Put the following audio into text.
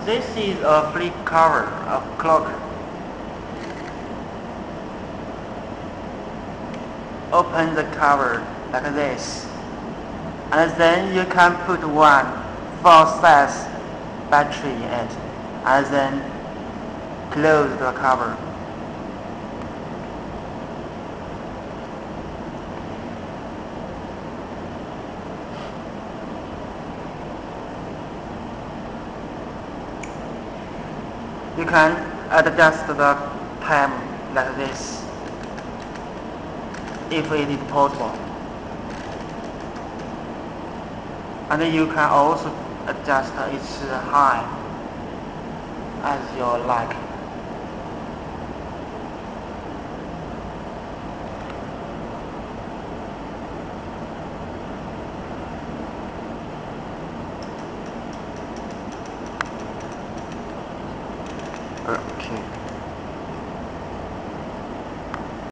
This is a flip cover of clock. Open the cover like this, and then you can put one full-size battery in it, and then close the cover. You can adjust the time like this, if it is possible. And you can also adjust its height as you like. Okay.